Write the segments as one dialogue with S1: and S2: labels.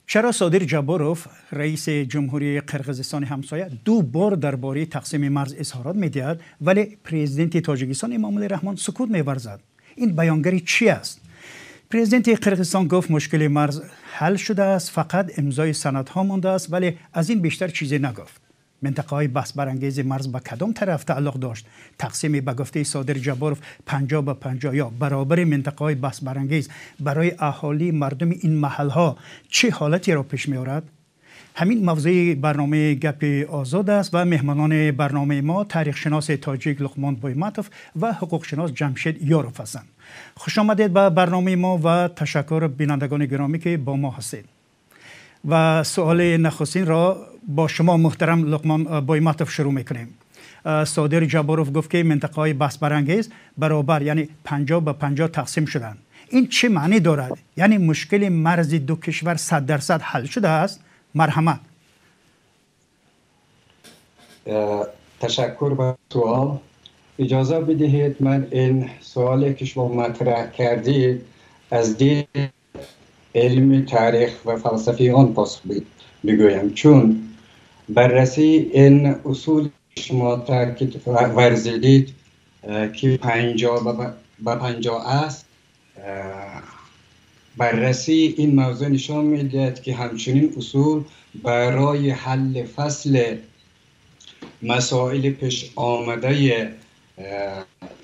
S1: چرا صادر جابروف رئیس جمهوری قرقیزستان همسایه 2 بار درباره تقسیم مرز اظهارات می‌دهد ولی پرزیدنت تاجیکستان امامعلی رحمان سکوت می‌ورزد؟ این بیانگری چی است؟ پرزیدنت قرقیزستان گفت مشکل مرز حل شده است، فقط امضای سندها مانده است، ولی از این بیشتر چیزی نگفت. منطقه های بحث برانگیز مرز به کدام طرف تعلق داشت؟ تقسیم به گفته صادر جابروف 50-50 یا برابر منطقه های بحث برانگیز برای اهالی مردم این محل ها چه حالتی را پیش می آورد؟ همین موضوع برنامه گپ آزاد است و مهمانان برنامه ما تاریخ شناس تاجیک لقمان بویماتوف و حقوق شناس جمشید یاروف هستند. خوش آمدید به برنامه ما و تشکر بینندگان گرامی که با ما هستید. و سوال نخستین را با شما محترم لقمان بویماتوف شروع میکنیم. صادر جابروف گفت که منطقه های بحث برانگیز برابر یعنی 50-50 تقسیم شدند. این چه معنی دارد؟ یعنی مشکل مرز دو کشور 100% حل شده است؟ مرحمت.
S2: تشکر با سوال. اجازه بدهید من این سوالی که شما مطرح کردید از دید علم تاریخ و فلسفی آن پاسخ بگویم، چون بررسی این اصول شما تاکید ورزیدید که 50-50 است، بررسی این موضوع نشان میدهد که همچنین اصول برای حل فصل مسائل پیش آمده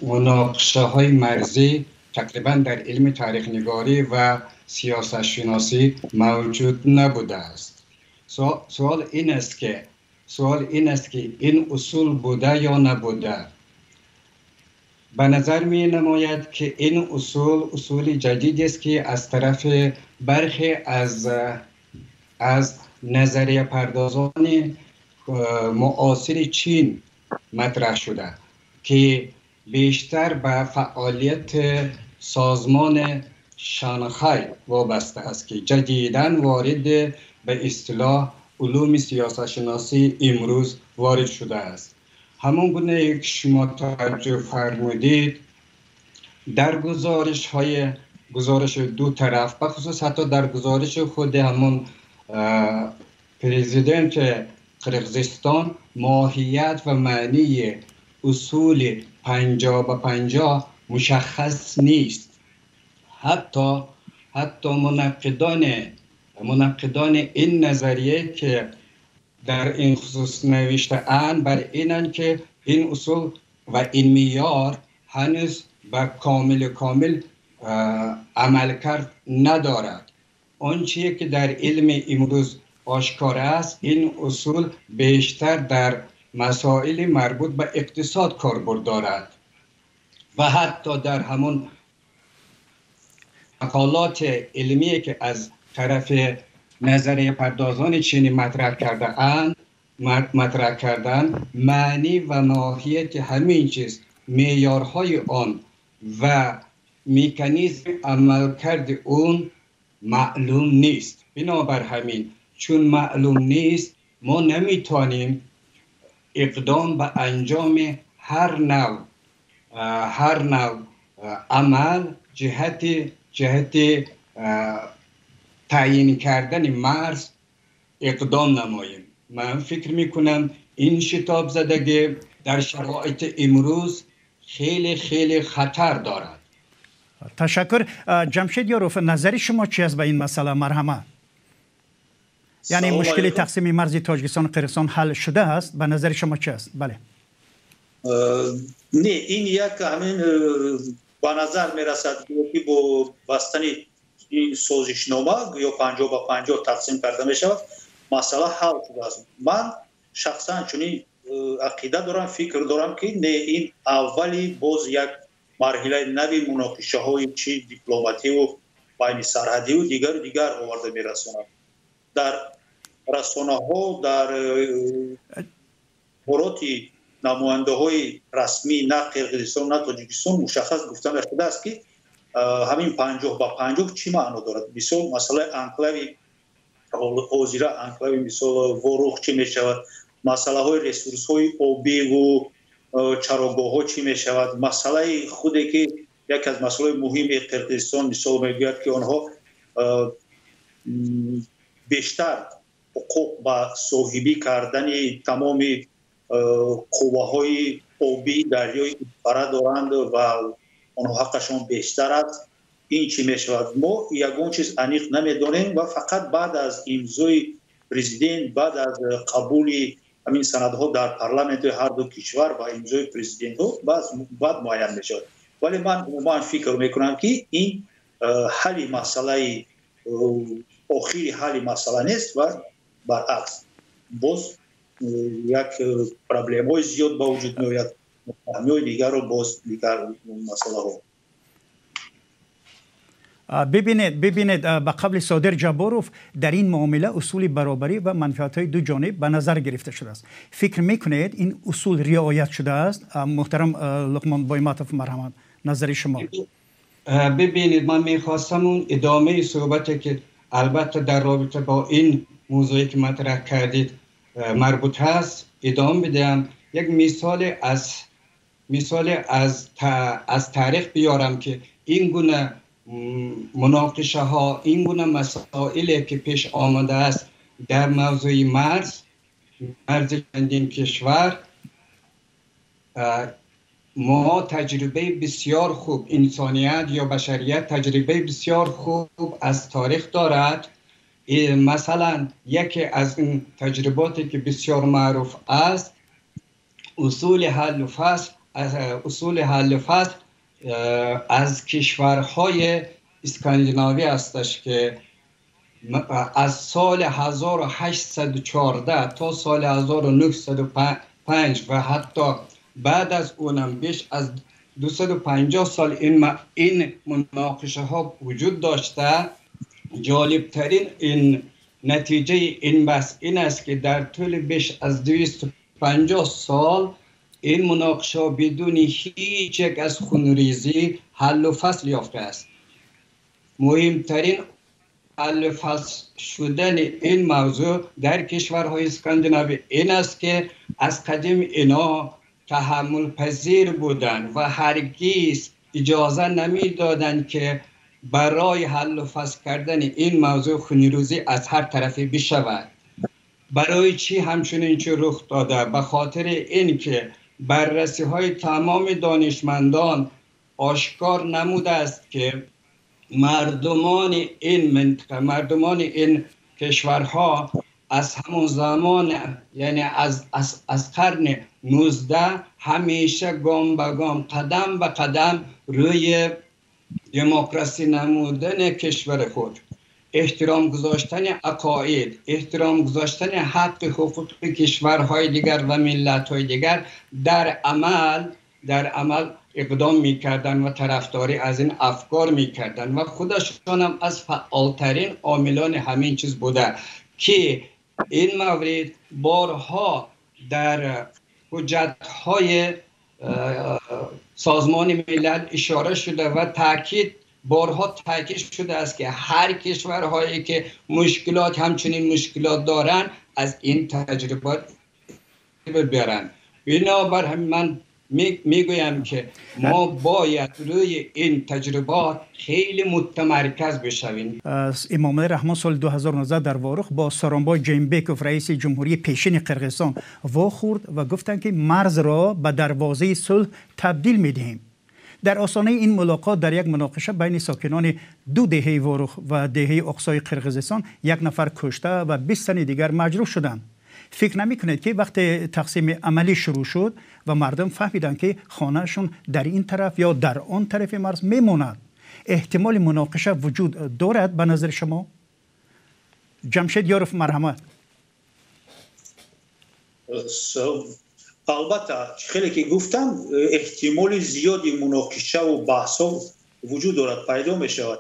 S2: مناقشه های مرزی تقریبا در علم تاریخ نگاری و سیاست شناسی موجود نبوده است. سوال این است که این اصول بوده یا نبوده. به نظر می نماید که این اصول جدیدی است که از طرف برخی از نظریه پردازان معاصر چین مطرح شده که بیشتر به فعالیت سازمان شانگهای وابسته است که جدیداً وارد به اصطلاح علوم سیاست شناسی امروز وارد شده است. همون گونه که شما توجه فرمودید در گزارش دو طرف، بخصوص حتی در گزارش خود همون پرزیدنت قرقیزستان، ماهیت و معنی اصول 50-50 مشخص نیست. حتی منقدان این نظریه که در این خصوص نوشته اند بر اینند که این اصول و این معیار هنوز به کامل عملکرد ندارد. آنچه که در علم امروز آشکار است، این اصول بیشتر در مسائل مربوط به اقتصاد کاربرد دارد و حتی در همون مقالات علمی که از طرف نظریه پردازان چینی مطرح کردن معنی و ماهیت همین چیز، معیارهای آن و مکانیزم عملکرد اون معلوم نیست. بنابر همین چون معلوم نیست ما نمیتونیم اقدام به انجام هر نوع عمل جهت تعیین کردن مرز اقدام نماییم. من فکر میکنم این شتاب زدگی در شرایط امروز خیلی خطر دارد.
S1: تشکر. جمشید یاروف، نظر شما چی است به این مسئله؟ مرحمت. یعنی مشکل تقسیم مرز تاجیکستان و قرقیزستان حل شده است، به نظر شما چی است؟ بله.
S3: نه، این یک همین به نظر میرسد که با بستن این سازشنامه یا 50-50 تقسیم کرده می شود مسئله حل شده است. من شخصا چنین عقیده دارم، فکر دارم که نه، این اولی باز یک مرحله نوی مناقشه های چی دیپلماتی و بین سرحدی و دیگر آورده می رساند. در رسانه ها، در موراتی نماینده های رسمی نه قرقیزستان نه تاجیکستان مشخص گفتن شده است که همین 50-50 چی معنا دارد. مثلا انکلاوی حاضره، انکلاوی مثال وروخ چی می شود، مسئله های ریسورس های آبی و چراگاه ها چی می شود، مسئله خودی که یک از مسئله مهم قرقیزستان مثال میگوید که آنها بیشتر حقوق با صاحبی کردن تمام قوه‌های آبی دریای کشور دارند و آنها حقشان بیشتر است. این چی می شود؟ ما یگان چیز انیق نمیدانیم و فقط بعد از امضای پرزیدنت، بعد از قبول همین سندها در پارلمانت هر دو کشور و امضای پرزیدنت ها بعد معین می شود. ولی من عموما فکر میکنم که این حل مسئله آخری حل مسئله نیست و برعکس باز یک پرابلم های زیاد با وجود می آید، مفاهیم دیگر رو باز دیگر مسئله ها.
S1: ببینید به قبل صادر جباروف در این معامله اصول برابری و منفعت‌های دو جانب به نظر گرفته شده است. فکر میکنید این اصول رعایت شده است؟ محترم لقمان بایماتوف مرحمت، نظر شما.
S2: ببینید من میخواستم اون ادامه صحبتی که البته در رابطه با این موضوعی که مطرح کردید مربوط هست ادامه بدم. یک مثال از تاریخ بیارم که این گونه مناقشه ها، این گونه مسائلی که پیش آمده است در موضوع مرز چندین کشور، ما تجربه بسیار خوب، انسانیت یا بشریت تجربه بسیار خوب از تاریخ دارد. مثلا یکی از این تجرباتی که بسیار معروف است اصول حل فصل از کشورهای اسکاندیناوی استش که از سال 1814 تا سال 1905 و حتی بعد از اونم بیش از 250 سال این مناقشه ها وجود داشته. جالبترین این نتیجه این بحث این است که در طول بیش از 250 سال این مناقشه بدون هیچ یک از خونریزی حل و فصل یافته است. مهمترین حل و فصل شدن این موضوع در کشورهای اسکاندیناوی این است که از قدیم اینا تحمل پذیر بودند و هرگز اجازه نمیدادند که برای حل و فصل کردن این موضوع خونریزی از هر طرفی بشود. برای چی همچنین چه رخ داده؟ به خاطر اینکه بررسی های تمام دانشمندان آشکار نموده است که مردمان این منطقه، مردمان این کشورها از همون زمان یعنی از قرن 19 همیشه گام به گام، قدم به قدم روی دموکراسی نمودن کشور خود، احترام گذاشتن عقاید، احترام گذاشتن حق حقوق کشورهای دیگر و ملت‌های دیگر در عمل اقدام می‌کردند و طرفداری از این افکار می‌کردند و خودشان هم از فعالترین عاملان همین چیز بوده که این مورد بارها در حجت‌های سازمان ملل اشاره شده و بارها تاکید شده است که هر کشورهایی که مشکلات همچنین مشکلات دارند از این تجربات ببرند. بنابر همین من میگویم که ما باید روی این تجربات خیلی متمرکز بشویم.
S1: امامزاده رحمان سال 2019 در وارخ با سورونبای جینبکوف رئیس جمهوری پیشین قرقیزستان واخورد و گفتند که مرز را به دروازه صلح تبدیل می‌دهیم. در آستانه این ملاقات در یک مناقشه بین ساکنان دو دهه وارخ و دهه اقصای قرقیزستان یک نفر کشته و 20 تن دیگر مجروح شدند. فکر نمی‌کنید که وقتی تقسیم عملی شروع شد و مردم فهمیدند که خانهشون در این طرف یا در آن طرف مرز میموند، احتمال مناقشه وجود دارد به نظر شما؟ جمشید یاروف مرحمت.
S3: البته خیلی که گفتم احتمال زیادی مناقشه و بحث‌ها وجود دارد، پیدا می شود.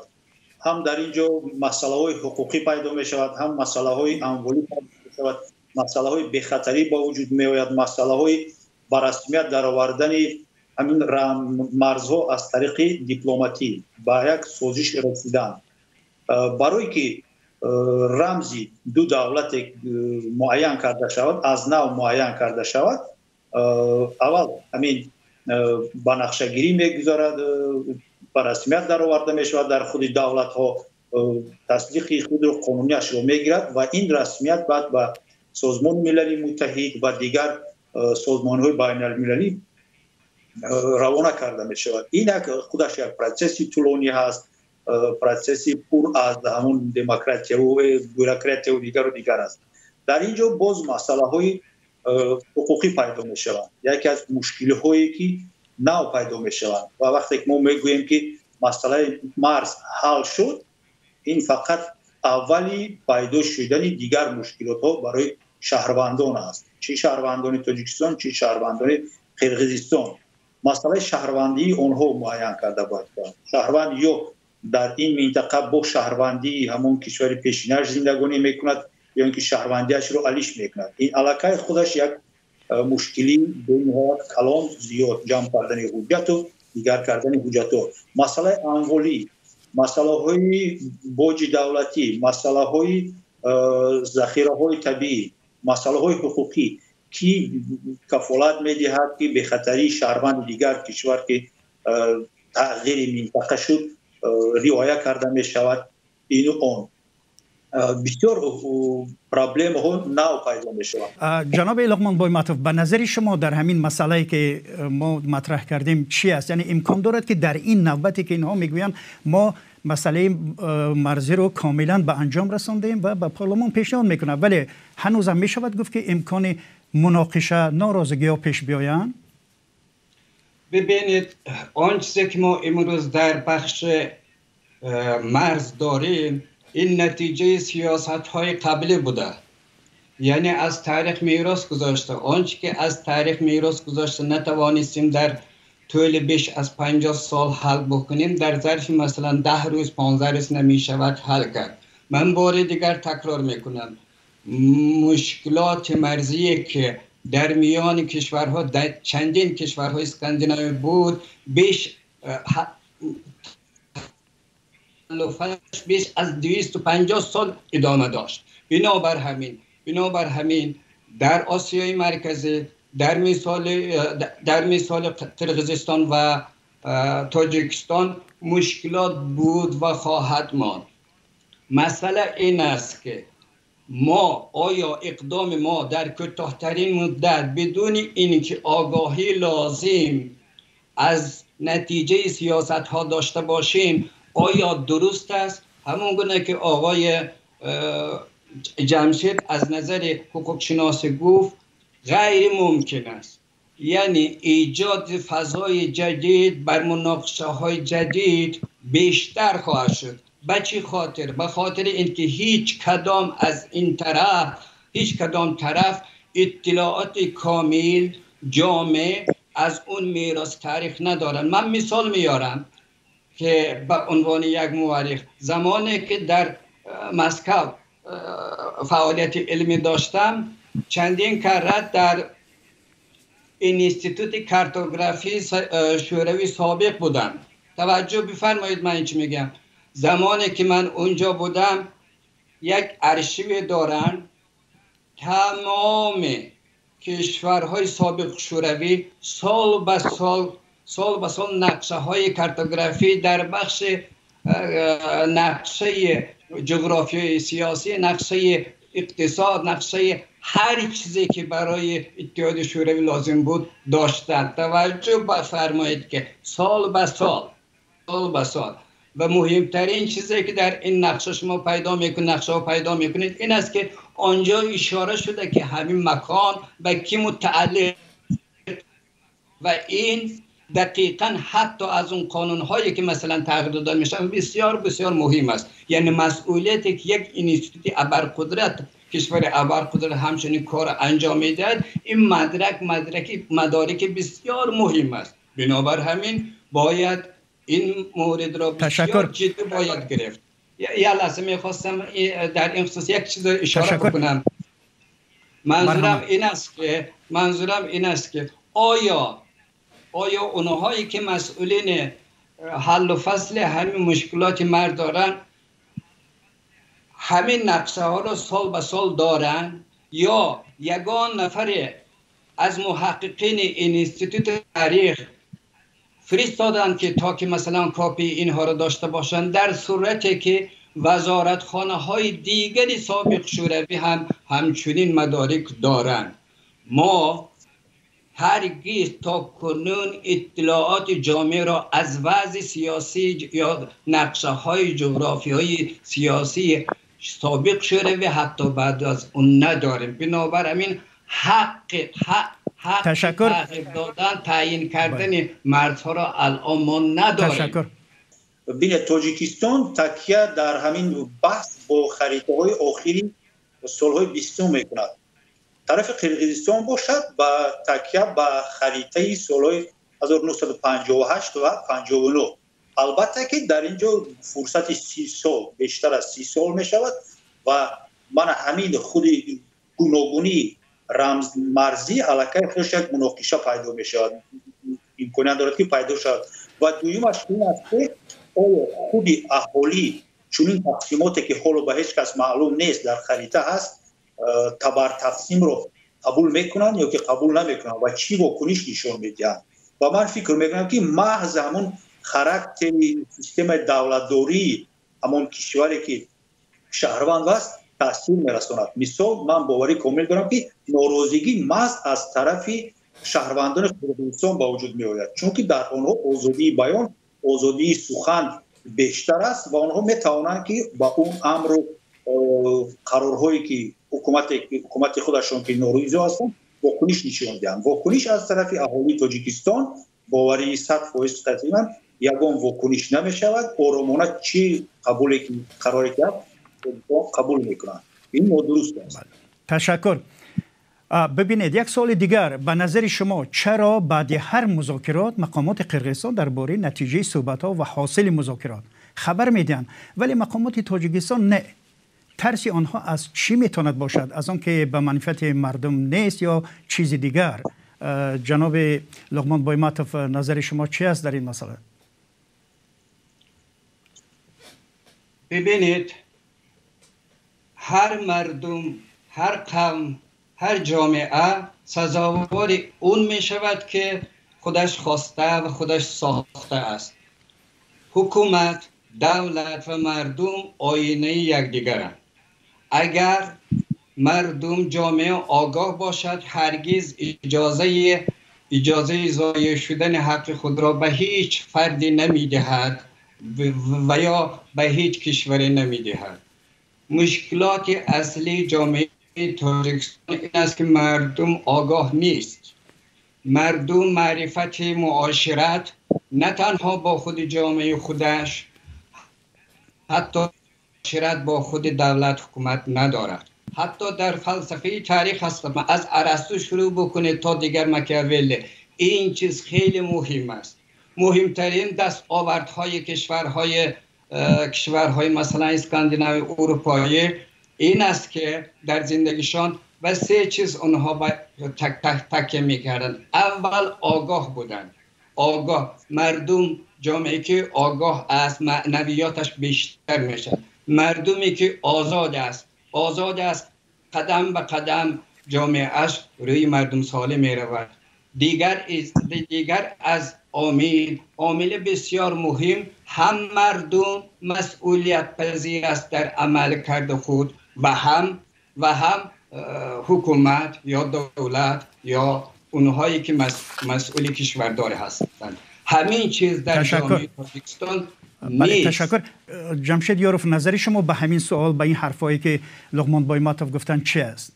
S3: هم در اینجا مسئله های حقوقی پیدا می شود، هم مسئله های اموالی پیدا می شود، مسئله های بخطری با وجود می آید، مسئله های بر رسمیت در آوردن همین مرزها از طریق دیپلماتی با یک سازش رسیدن. برای که رمزی دو دولت معین کرده شود، از نو معین کرده شود، اول همین با نقشه گیری میگذارد، بر رسمیت در آورده می شود در خود دولت ها تصدیق خود رو قانونیش رو میگیرد و این رسمیت بعد به سازمان ملل متحد و دیگر سازمان‌های بین‌المللی روانه کرده می شود. این خودش یک پروسسی طولانی هست، پروسسی پر از همون دموکراسی و بوروکراسی و دیگر است. در اینجا باز مسئله های حقوقی پیدا می شود. یکی از مشکل هایی که نو پیدا می شود و وقتی که ما میگوییم که مسئله مرز حل شد، این فقط اولی پیدا شدن دیگر مشکلات ها برای شهروندان است، چه شهروندان تاجیکستان چه شهروندان قرقیزستان. مسئله شهروندی آنها معین کرده باید. شهروند یا در این منطقه با شهروندی همون کشور پیشینش زندگانی میکند یا اینکه شهروندیش رو علیش میکند. این علاقه خودش یک مشکلی بین کلان زیاد جمع کردن حجت و دیگر کردن حجت ها. مسئله انوالی، مسئله های باج دولتی، مسئله های ذخیره های طبیعی، مسئله های حقوقی کی کفالت میدهد که به خطری شهروند دیگر کشور که تغییر منطقه شد رعایت کرده می شود. اینو اون بسیار پرابلم ها نو پیدا می شود.
S1: جناب لقمان بایماتوف، به نظر شما در همین مسئله که ما مطرح کردیم چی است؟ یعنی امکان دارد که در این نوبتی که اینها میگویند ما مسئله مرزی رو کاملا به انجام رساندیم و به پارلمان پیشنهاد میکنه، ولی هنوز هم میشود گفت که امکان مناقشه ناراضگی ها پیش بیایند؟
S2: ببینید آن چیزی که ما امروز در بخش مرز داریم این نتیجه سیاست های قبلی بوده، یعنی از تاریخ میراث گذاشته. آنچه که از تاریخ میراث گذاشته نتوانستیم در طول بیش از 50 سال حل بکنیم، در ظرف مثلا 10 روز 15 روز نمی شود حل کرد. من بار دیگر تکرار میکنم، مشکلات مرزی که در میان کشورها، در چندین کشورهای اسکاندیناوی بود، بیش از 250 سال ادامه داشت. بنابر همین در آسیای مرکزی، در مثال قرقیزستان و تاجیکستان مشکلات بود و خواهد ماند. مسئله این است که آیا اقدام ما در کوتاه‌ترین مدت بدون اینکه آگاهی لازم از نتیجه سیاست ها داشته باشیم آیا درست است؟ همون گونه که آقای جمشید از نظر حقوق شناسی گفت غیر ممکن است. یعنی ایجاد فضای جدید بر مناقشه های جدید بیشتر خواهد شد. به چه خاطر؟ به خاطر اینکه هیچ کدام طرف اطلاعات کامل جامع از اون میراث تاریخ ندارن. من مثال میارم که به عنوان یک مورخ، زمانی که در مسکو فعالیت علمی داشتم چندین کره در اینستیتوت کارتوگرافی شوروی سابق بودم. توجه بفرمایید من چی میگم. زمانی که من اونجا بودم یک ارشیو دارن، تمام کشورهای سابق شوروی سال به سال نقشه های کارتوگرافی در بخش نقشه جغرافیای سیاسی، نقشه اقتصاد، نقشه هر چیزی که برای اتحاد شوروی لازم بود داشتند. توجه بفرمایید که سال به سال و مهمترین چیزی که در این نقشه شما پیدا میکنید این است که آنجا اشاره شده که همین مکان به کی متعلق و این دقیقاً حتی از اون قانون‌هایی که مثلا تغییر داده میشن بسیار بسیار مهم است. یعنی مسئولیتی که یک اینستیتوت ابرقدرت، کشور ابرقدرت همچنین کار انجام میدهد، این مدارک بسیار مهم است. بنابر همین باید این مورد را بسیار جدی باید گرفت. یه لحظه میخواستم در این خصوص یک چیز اشاره بکنم. منظورم این است که آیا اونهایی که مسئولین حل و فصل همین مشکلات مرز دارن همین نقشه ها را سال به سال دارن یا یگان نفر از محققین اینستیتوت تاریخ فرستادن که تا که مثلا کاپی اینها را داشته باشند، در صورتی که وزارتخانه های دیگری سابق شوروی هم همچنین مدارک دارند. ما هرگز تا کنون اطلاعات جامعه را از وضع سیاسی یا نقشه های جغرافیایی سیاسی سابق شوروی حتی بعد از اون نداریم. بنابراین حق تحقیق دادن، تعیین کردن مردها را الان ما نداریم.
S1: تشکر.
S3: بین تاجیکستان تکیه در همین بحث با خریطه های آخری سالهای 20 میکند. طرف قرقیزستان باشد با تکیه به خریطه سالهای 1958 و 59. البته که در اینجا فرصت 30 سال بیشتر از 30 سال می شود و من همین خود گوناگونی رمز مرزی علاقه خودش یک مناقشه پیدا می شود، امکانیت دارد که پیدا شود. و دویمش این است که خود اهالی چون این تقسیماتی که حالا به هیچ کس معلوم نیست در خریطه هست تبر تقسیم رو قبول میکنن یا که قبول نمیکنن و چی واکنش نشون میدن. و من فکر میکنم که محض همون خاراکتر سیستم دولتداری همون کشوری که شهروند است تاثیر میرساند. مثال من باوری کامل دارم که ناراضگی محض از طرف شهروندان کردستان با وجود می آید، چون که در آنها آزادی بیان، آزادی سخن بیشتر است و آنها می توانند که با اون امر قرارهایی که حکومت خودشون که ناراضی هستند واکنش نشون دهند. واکنش از طرف اهالی تاجیکستان باوری 100% تقریبا یگان واکنش نمی شود. آرامانه چی قراری کرد قبول میکنن. این درست است.
S1: تشکر. ببینید یک سوال دیگر، به نظر شما چرا بعد هر مذاکرات مقامات قرقیزستان درباره نتیجه صحبت‌ها و حاصل مذاکرات خبر میدن ولی مقامات تاجیکستان نه؟ ترس آنها از چی میتواند باشد؟ از آن که به منفعت مردم نیست یا چیز دیگر؟ جناب لقمان بایماتوف نظر شما چی است در این مسئله؟
S2: ببینید، هر مردم، هر قوم، هر جامعه سزاوار اون می شود که خودش خواسته و خودش ساخته است. حکومت، دولت و مردم آینه یکدیگرند. اگر مردم جامعه آگاه باشد هرگز اجازه ضایع شدن حق خود را به هیچ فردی نمی دهد و یا به هیچ کشوری نمی دهد. مشکلات اصلی جامعه تاجیکستان این است که مردم آگاه نیست. مردم معرفت معاشرت نه تنها با خود جامعه خودش، حتی معاشرت با خود دولت حکومت ندارد. حتی در فلسفه تاریخ هستم از ارسطو شروع بکنید تا دیگر ماکیاولی، این چیز خیلی مهم است. مهمترین دستاوردهای کشورهای مثلا اسکاندیناوی اروپایی این است که در زندگیشان و 3 چیز اونها تکیه میکردن. اول آگاه بودن. آگاه، مردم جامعه که آگاه است معنویاتش بیشتر میشه. مردمی که آزاد است قدم به قدم جامعهش روی مردم ساله میرود. دیگر از عامل بسیار مهم، هم مردم مسئولیت پذیر است در عمل کرده خود و هم حکومت یا دولت یا اونهایی که مسئول کشورداری هستند. همین چیز در جامعه تاجیکستان نیست.
S1: تشکر. جمشید یاروف، نظر شما به همین سوال، به این حرفایی که لقمان بایماتوف گفتن چی است؟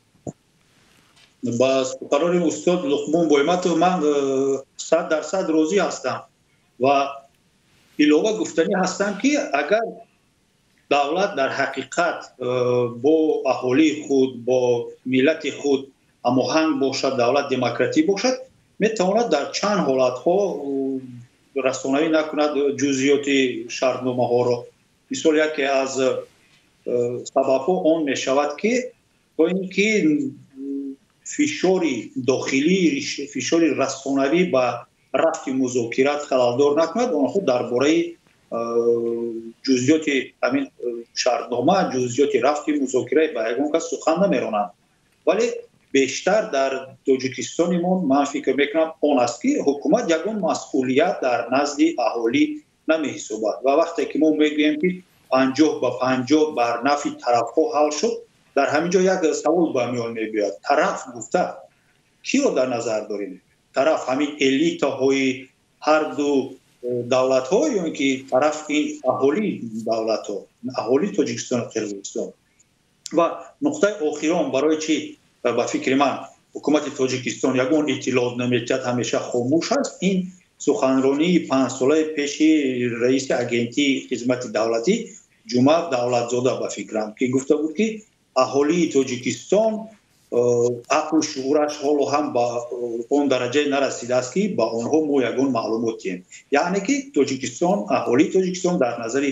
S3: با قرار استاد لقمان بایماتوف من 100% راضی هستم و علاوه گفتنی هستم که اگر دولت در حقیقت با اهالی خود، با ملت خود هماهنگ باشد، دولت دموکراتی باشد، میتواند در چند حالت ها رسانه‌ای نکند جزئیات شرطنامه ها را. مثال یکی از سبب ها آن می شود که با اینکه فشار داخلی، فشار رسانه‌ای به رفت مذاکرات خلالدار نکند، آنها درباره جزئیات همین شرطنامه، جزئیات رفت مذاکره به یگان کس سخن نمیرانند. ولی بیشتر در تاجیکستان من فکر میکنم آن است که حکومت یگان مسئولیت در نزد اهالی نمی‌حسابد و وقتی که ما میگوییم که 50 به 50 بر نفع طرف‌ها حل شد. در همین جا یک سوال به میان میاد. طرف گفته کی رو در نظر داریم؟ طرف همین الیت‌های هر دو دولت‌ها یا اینکه طرف این اهالی دولت‌ها، اهالی تاجیکستان و قرقیزستان. و نقطه آخرام برای چی به فکر من حکومت تاجیکستان یگان اطلاع نمی‌دهد، همیشه خاموش است. این سخنرانی 5 ساله پیش رئیس اگنتی خدمت دولتی جمعه دولتزاده به فکرم که گفته بود که اهالی تاجیکستان عقل و شعورش حالا هم با اون درجه نرسیده است که با آنها ما یگان معلومات دهیم. یعنی که تاجیکستان، اهالی تاجیکستان در نظر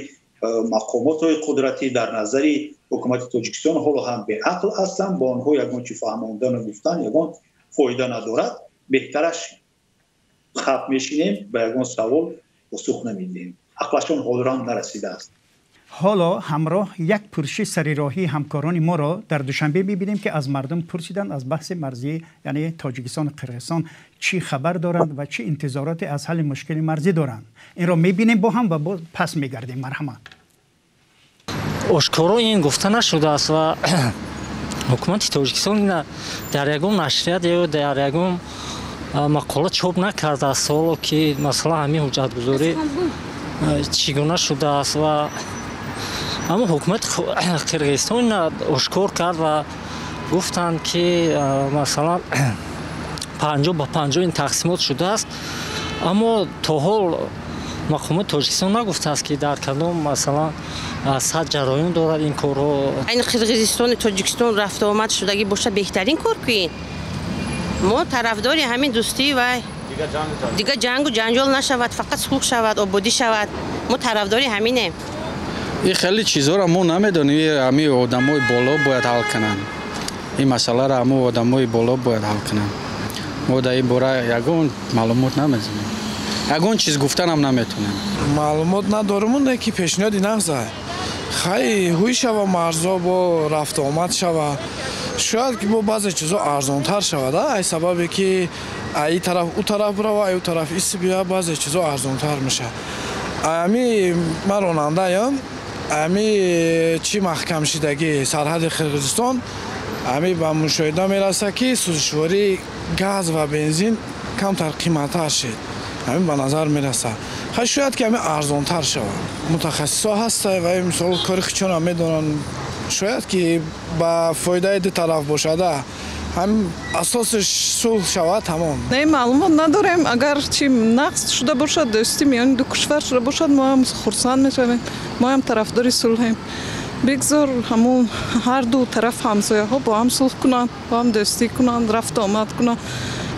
S3: مقامات قدرتی، در نظر حکومت تاجیکستان حالا هم به عقل هستند، با آنها یگان چی فهماندن و گفتن یگان فایده ندارد. بهترش خب میشینیم به یگان سوال پاسخ نمیدیم. عقلشون حاضران نرسیده است.
S1: حالا همراه یک پرسش سریراهی همکاران ما را در دوشنبه می‌بینیم که از مردم پرسیدند از بحث مرزی یعنی تاجیکستان و قرقیزستان چی خبر دارند و چه انتظاراتی از حل مشکل مرزی دارند. این را می‌بینیم با هم و پس می‌گردیم. مرحمت.
S4: آشکارا این گفته نشده است و حکومت تاجیکستان در یگان نشریات یا در یگان مقاله چاپ نکرده است حالا که مثلا همین حجتگزاری چگونه شده است. و اما حکومت قرقیزستان آشکار کرد و گفتند که مثلا 50 به 50 این تقسیمات شده است. اما تا حال مقامات تاجیکستان نگفته است که در کدام مثلا صد جریان دارد این کارها.
S5: این قرقیزستان و تاجیکستان رفت و آمد شدگی باشه بهترین کار کنین. ما طرفدار همین دوستی و دیگه جنگ و جنجال نشود، فقط صلح شود، آبادی شود. ما طرفدار همینه.
S6: این خیلی چیزا را ما نمیدونیم. همین آدمای بالا باید حل کنن. این مسئله را همون آدمای بالا باید حل کنن. ما در این باره یگان معلومات نمیدونیم. یگان چیز گفتن هم نمیتونیم.
S7: معلومات نداریم اون که پیشنهادی نگذاره. خیلی هوی شوه مرزا با رفت آمد شوه. شاید که با بعضی چیزا ارزانتر شود. ای سببی که ای طرف او طرف برو و ای طرف ایست بیا بعضی چیزا ارزانتر میشه. امی من راننده ام. امی چی محکم شدگی سرحد قرقیزستان امی به مشاهده میرسه که سوزشواری گاز و بنزین کمتر قیمت‌تر شد. همین به نظر میرسه. شاید که همین ارزانتر شود. متخصصا هست و این مثال کاری چون هم میدونن شاید که با فایده دو طرف باشده هم اساسش صلح شود تمام.
S8: نه معلومات نداریم. اگر چی نقص شده باشد دوستی میان دو کشور شده باشد ما هم خرسند میشویم. ما هم طرفدار صلحیم. بگذار همون هر دو طرف همسایه ها با هم صلح کنند، با هم دوستی کنند، رفت آمد کنند.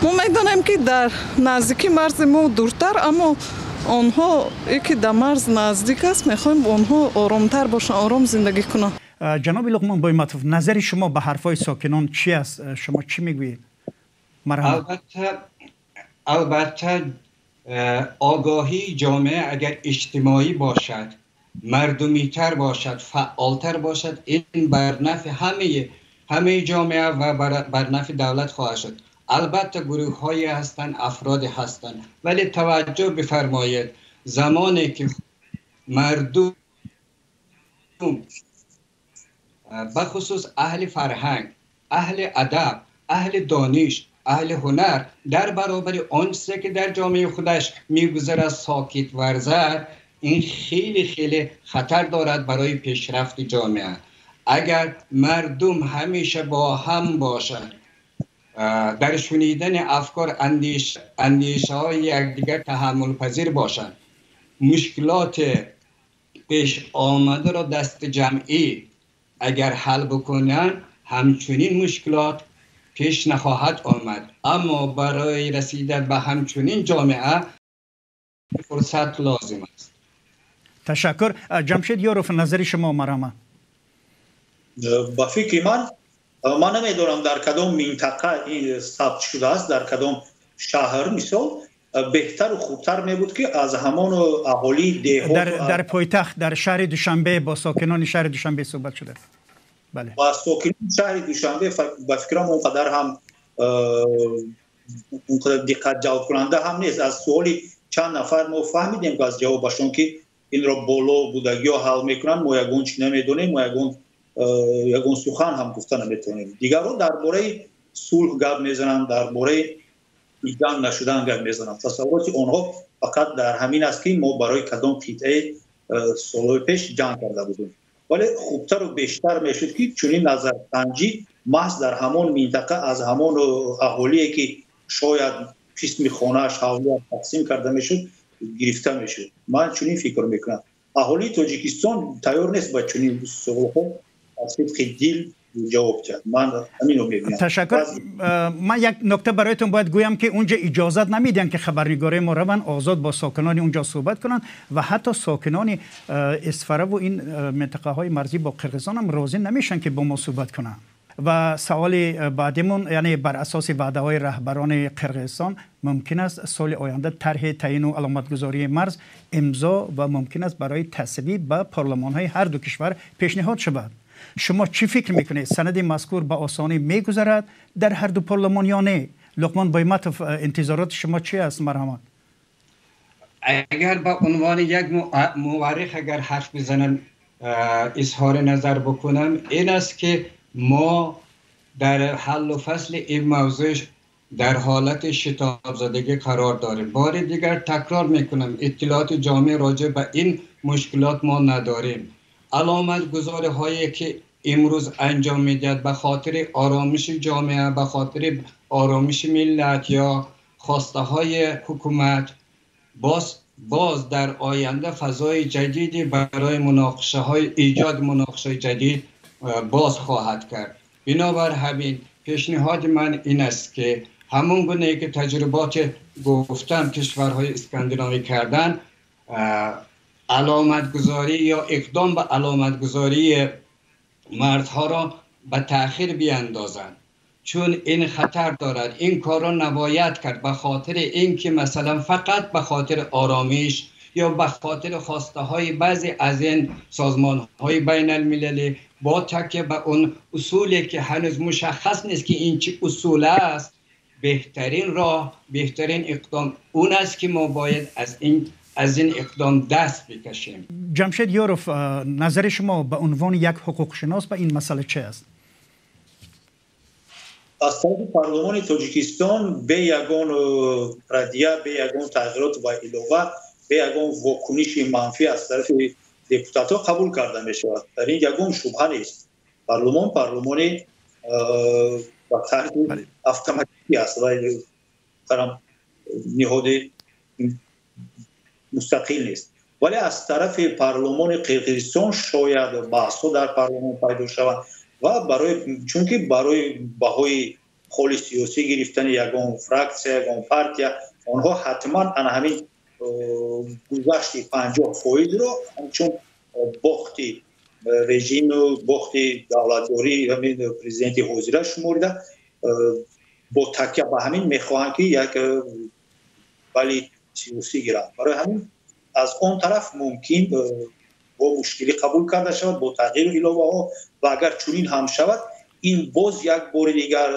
S8: ما میدانیم که در نزدیکی مرز ما دورتر، اما آنها یکی در مرز نزدیک است. میخوایم آنها آرامتر باشن، آرام زندگی کنند.
S1: جناب لقمان بایمتوف، نظر شما به حرفای ساکنان چی است؟ شما چی میگویید؟
S2: البته آگاهی جامعه اگر اجتماعی باشد، مردمی تر باشد، فعالتر باشد، این بر نفع همه جامعه و بر نفع دولت خواهد شد. البته گروه هایی هستند، افراد هستند، ولی توجه بفرمایید زمانی که مردم بخصوص اهل فرهنگ، اهل ادب، اهل دانش، اهل هنر در برابر آنچه که در جامعه خودش میگذرد ساکت ورزد، این خیلی خطر دارد برای پیشرفت جامعه. اگر مردم همیشه با هم باشند، در شنیدن افکار اندیشه های یکدیگر تحمل پذیر باشند، مشکلات پیش آمده را دست جمعی اگر حل بکنن، همچنین مشکلات پیش نخواهد آمد. اما برای رسیدن به همچنین جامعه فرصت لازم است.
S1: تشکر. جمشید یاروف، نظر شما مرحمت.
S3: با فکر من نمیدونم در کدام منطقه این ثبت شده است، در کدام شهر مثال بهتر و خوبتر می بود که از همان اهالی دهات
S1: در پایتخت در شهر دوشنبه با ساکنان شهر دوشنبه صحبت شده. بله.
S3: با ساکنان شهر دوشنبه با فکرم اونقدر هم اونقدر دقت جلب کننده هم نیست. از سوالی چند نفر ما فهمیدیم که از جوابشون که این را بالا بودگی ها حل میکنن ما یگون چی نمیدونیم ما یگون سخن هم گفتن نمیتونیم. دیگران درباره صلح گپ میزنن، درباره جنگ نشدن گپ میزنن. تصورات آنها فقط در همین است که ما برای کدام قطعه سالهای پیش جنگ کرده بودیم. ولی خوبتر و بیشتر میشد که چنین نظرسنجی محض در همان منطقه از همان اهالی که شاید قسم خانه‌اش حوالی تقسیم کرده میشد گرفته میشد. من چنین فکر میکنم اهالی تاجیکستان تیار نیست با چنین سوال‌ها از صدق دل جواب دهد. من همین رو میبینم.
S1: تشکر. من یک نکته برایتون باید گویم که اونجا اجازت نمیدن که خبرنگاری ما روان آزاد با ساکنان اونجا صحبت کنن و حتی ساکنان اسفره و این منطقه های مرزی با قرقیزستان هم راضی نمیشن که با ما صحبت کنن. و سوال بعدیمون یعنی بر اساس وعده های رهبران قرقیزستان ممکن است سال آینده طرح تعیین و علامتگذاری مرز امضا و ممکن است برای تصویب به پارلمان های هر دو کشور پیشنهاد شود. شما چی فکر میکنید؟ سند مذکور به آسانی میگذرد در هر دو پارلمان یا نه؟ لقمان بایمتوف انتظارات شما چی است؟ مرحمت.
S2: اگر به عنوان یک مورخ اگر حرف بزنم اظهار نظر بکنم این است که ما در حل و فصل این موضوع در حالت شتاب زدگی قرار داریم. بار دیگر تکرار میکنم اطلاعات جامع راجع به این مشکلات ما نداریم. علامت گذاری هایی که امروز انجام میدهد به خاطر آرامش جامعه، به خاطر آرامش ملت یا خواسته های حکومت باز در آینده فضای جدیدی برای مناقشه های ایجاد مناقشه جدید باز خواهد کرد. بنابر همین پیشنهاد من این است که همون گونه که تجربات گفتم کشورهای اسکاندیناوی کردن علامتگذاری یا اقدام به علامتگذاری مردها را به تأخیر بیاندازند، چون این خطر دارد. این کار را نباید کرد به خاطر اینکه مثلا فقط به خاطر آرامش یا به خاطر خواسته های بعضی از این سازمان های بین المللی با تکیه به اون اصولی که هنوز مشخص نیست که این چه اصول است، بهترین راه، بهترین اقدام اون است که ما باید از این اقدام دست بکشیم.
S1: جمشید یاروف، نظر شما به عنوان یک حقوق شناس به این مسئله چه است؟
S3: از طرف پارلمان تاجیکستان به یگان ردیه، به یگان تغییرات و علاوه به یگان واکنش منفی از طرف دپوتات ها قبول کرده می شود. در این یگان شبهه نیست. پارلمان با طرح اتوماتیکی است و نهاد مستقل نیست. ولی از طرف پارلمان قرقیزستان شاید بحث‌ها در پارلمان پیدا شود و چون که برای بهای خال سیاسی گرفتن یگان فراکسیون یگان پارتیا آنها حتما همین گذشت 50% را چون باخت رژیم و باخت دولتداری همین پرزیدنت حاضر شمرده با تکیه به همین میخواهند که یک ولی سیاسی گیرند. برای همین از اون طرف ممکن با مشکلی قبول کرده شود با تغییر علاوه ها و اگر چنین هم شود این باز یک بار دیگر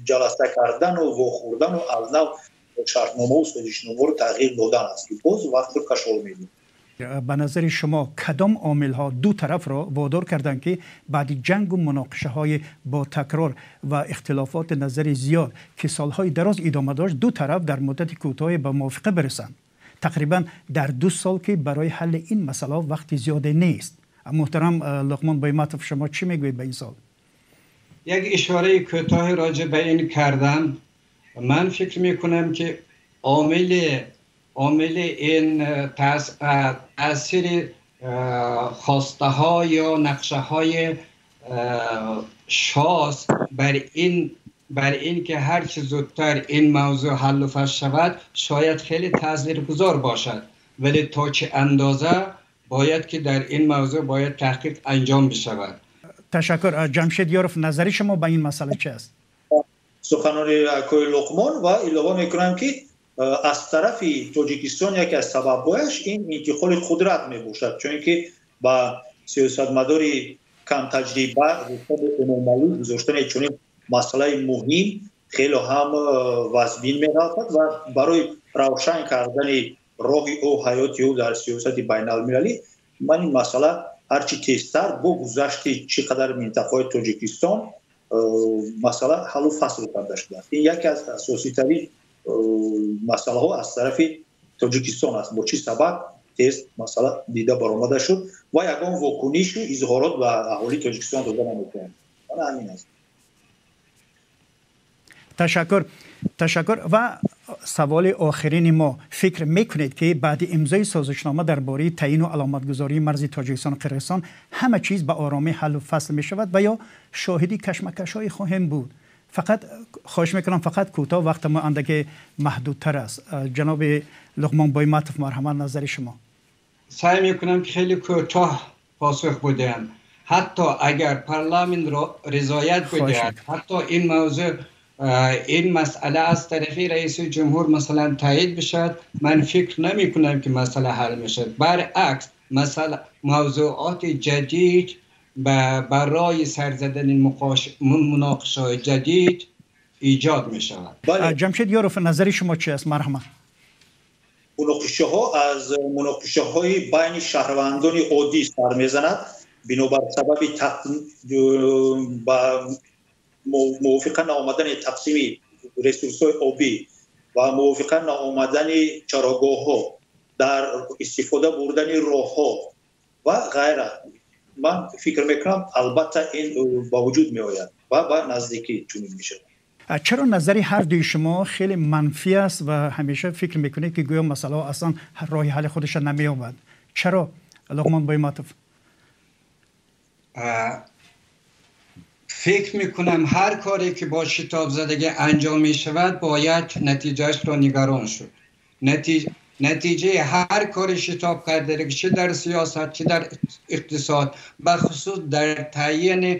S3: جلسه کردن و واخوردن و از نو شرطنامه و سازشنامه رو تغییر دادن است که باز وقت رو کشال میدیم.
S1: به نظر شما کدام عامل ها دو طرف را وادار کردند که بعد جنگ و مناقشه های با تکرار و اختلافات نظر زیاد که سالهای دراز ادامه داشت دو طرف در مدت کوتاه به موافقه برسند؟ تقریبا در 2 سال که برای حل این مسئله وقت زیاده نیست. محترم لقمان بایمتوف شما چی میگوید به این سال؟
S2: یک اشاره کوتاه راجع به این کردم. من فکر میکنم که عامل این تاثیر خواسته ها یا نقشه های شاس بر این که هر چه زودتر این موضوع حل و فصل شود شاید خیلی تاثیرگذار باشد، ولی تا چه اندازه باید که در این موضوع باید تحقیق انجام بشود.
S1: تشکر. جمشید یاروف، نظری شما به این مسئله چه است؟
S3: سخنان اکوی لقمان و علاوه میکنم که از طرف تاجیکستان یکی از سبب‌هایش این انتقال قدرت میباشد، چون که با سیاستمداری کم تجربه عمومی گذاشتن چنین مسئله مهم خیلی هم وزبین می‌رود و برای روشن کردن роҳи ӯ ҳаёти ӯ дар сиёсати байналмилалӣ ман ин масъала ҳарчи тезтар бо гузашти чӣ қадар минтақаҳои Тоҷикистон масъала ҳаллу фасл карда шудааст. Ин яке аз асоситарин масъалаҳо аз тарафи Тоҷикистон аст. Бо чӣ сабаб тез масъала дида баромада шуд ва ягон вокунишу изҳорот ба аҳолии Тоҷикистон дода наметавонад. Мана ҳамин аст.
S1: تشکر و سوال آخرین ما فکر میکنید که بعد امضای سازشنامه درباره تعیین و علامتگذاری مرز تاجیکستان و قرقیزستان همه چیز به آرامی حل و فصل می شود و یا شاهدی کشمکش‌های خواهیم بود؟ فقط خواهش میکنم فقط کوتاه، وقت ما اندک محدودتر است. جناب لقمان بایماتوف مرحمت نظر شما.
S2: سعی میکنم که خیلی کوتاه پاسخ بدم. حتی اگر پارلمان را رضایت بدهد، حتی این موضوع این مسئله از طرف رئیس جمهور مثلا تایید بشد، من فکر نمی کنم که مسئله حل میشد. برعکس مسئله موضوعات جدید برای سر زدن مناقشه جدید ایجاد می شود.
S1: جمشید یاروف نظر شما چی است؟ مرحمت.
S3: مناقشه ها از مناقشه های بین شهروندان عادی سر میزند بنابر سبب موافقه نآمدن تقسیم ریسورس های آبی و موافقه نآمدن چراگاه‌ها در استفاده بردن راه‌ها و غیره. من فکر میکنم البته این با وجود می آید و با نزدیکی چنین می شود.
S1: چرا نظری هر دوی شما خیلی منفی است و همیشه فکر میکنید که گویا مسئله اصلا راه حل خودش نمی آورد؟ چرا لقمان بایماتوف؟
S2: فکر میکنم هر کاری که با شتاب زدگی انجام می شود باید نتیجهش را نگران شد. نتیجه هر کاری شتاب کرده، چه در سیاست چه در اقتصاد، بخصوص در تعیین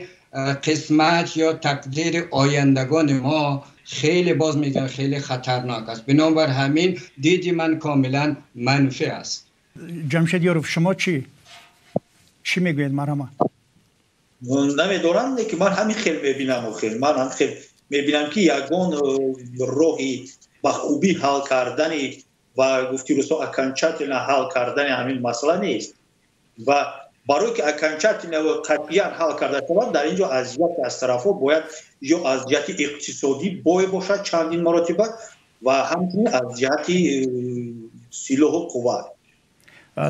S2: قسمت یا تقدیر آیندگان ما خیلی باز میگن خیلی خطرناک است. بنابر همین دیدی من کاملا منفی است.
S1: جمشید یاروف شما چی میگوید؟ مرحبا.
S3: نمیدونم که من همین خیلی میبینم من هم خیلی میبینم که یگان راهی با خوبی حل کردن و گفتی روسا اکنچاتینا حل کردن همین مسئله نیست و برای که اکنچاتینا و قطعیاً حل کرده شود در اینجا اذیت از طرفا باید یا اذیت اقتصادی باشد چندین مراتبه و همچنین اذیت سلاح و قوت.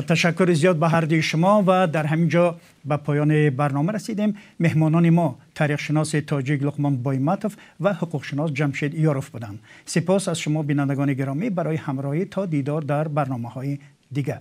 S1: تشکر زیاد به هر دوی شما و در همینجا به پایان برنامه رسیدیم. مهمانان ما تاریخ شناس تاجیک لقمان بایماتوف و حقوق شناس جمشید یاروف بودند. سپاس از شما بینندگان گرامی برای همراهی تا دیدار در برنامه‌های دیگر.